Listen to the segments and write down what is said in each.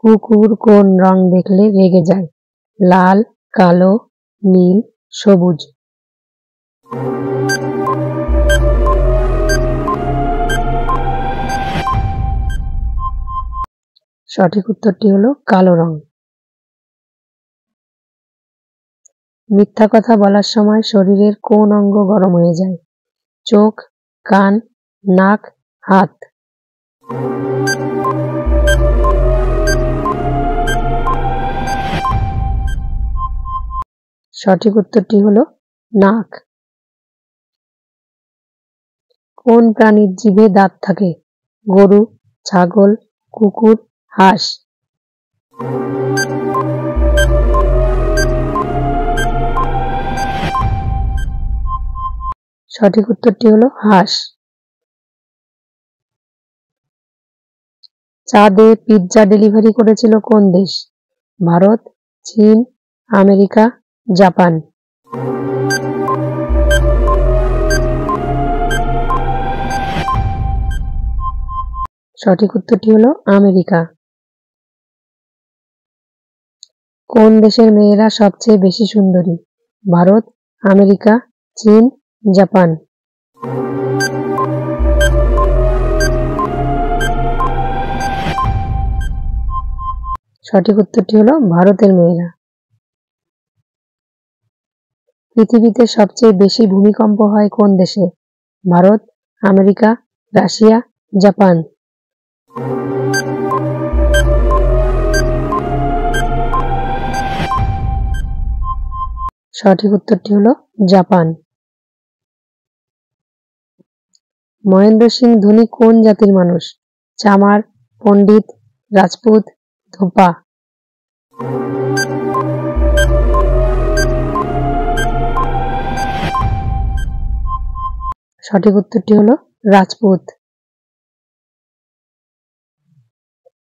কুকুর কোন রং দেখলে রেগে যায়? লাল, কালো, নীল, সবুজ। সঠিক উত্তরটি হলো কালো রং। মিথ্যা কথা বলার সময় শরীরের কোন অঙ্গ গরম হয়ে যায়? চোখ, কান, নাক, হাত। সঠিক উত্তরটি হলো নাক। কোন প্রাণীর জিভে দাঁত থাকে? গরু, ছাগল, কুকুর, হাঁস। সঠিক উত্তরটি হলো হাঁস। চাঁদে পিৎজা ডেলিভারি করেছিল কোন দেশ? ভারত, চীন, আমেরিকা, জাপান। সঠিক উত্তরটি হলো আমেরিকা। কোন দেশের মেয়েরা সবচেয়ে বেশি সুন্দরী? ভারত, আমেরিকা, চীন, জাপান। সঠিক উত্তরটি হলো ভারতের মেয়েরা। পৃথিবীতে সবচেয়ে বেশি ভূমিকম্প হয় কোন দেশে? Bharat, America, Russia, Japan. সঠিক উত্তরটি হলো জাপান। মহেন্দ্র সিং ধোনি কোন জাতির মানুষ? চামার, পণ্ডিত, রাজপুত, ধোপা। সঠিক উত্তরটি হলো রাজপুত।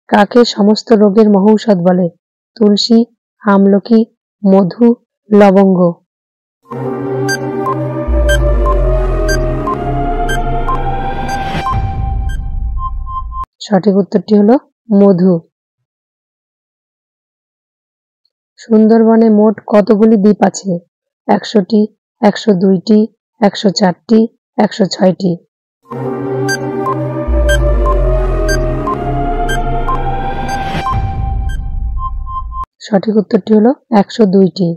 কাকে সমস্ত রোগের মহৌষধ বলে? তুলসী, আমলকি, মধু, লবঙ্গ। সঠিক উত্তরটি হলো মধু। সুন্দরবনে মোট কতগুলি দ্বীপ আছে? 100টি, 102টি, 104টি, 106টি। সঠিক উত্তরটি হলো 102টি।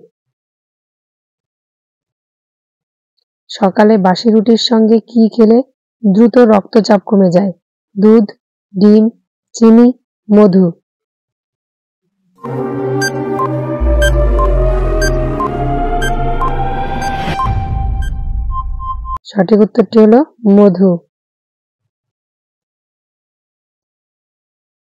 সকালে বাসি রুটির সঙ্গে কি খেলে দ্রুত রক্তচাপ কমে যায়? দুধ, ডিম, চিনি, মধু। সঠিক উত্তরটি হলো মধু।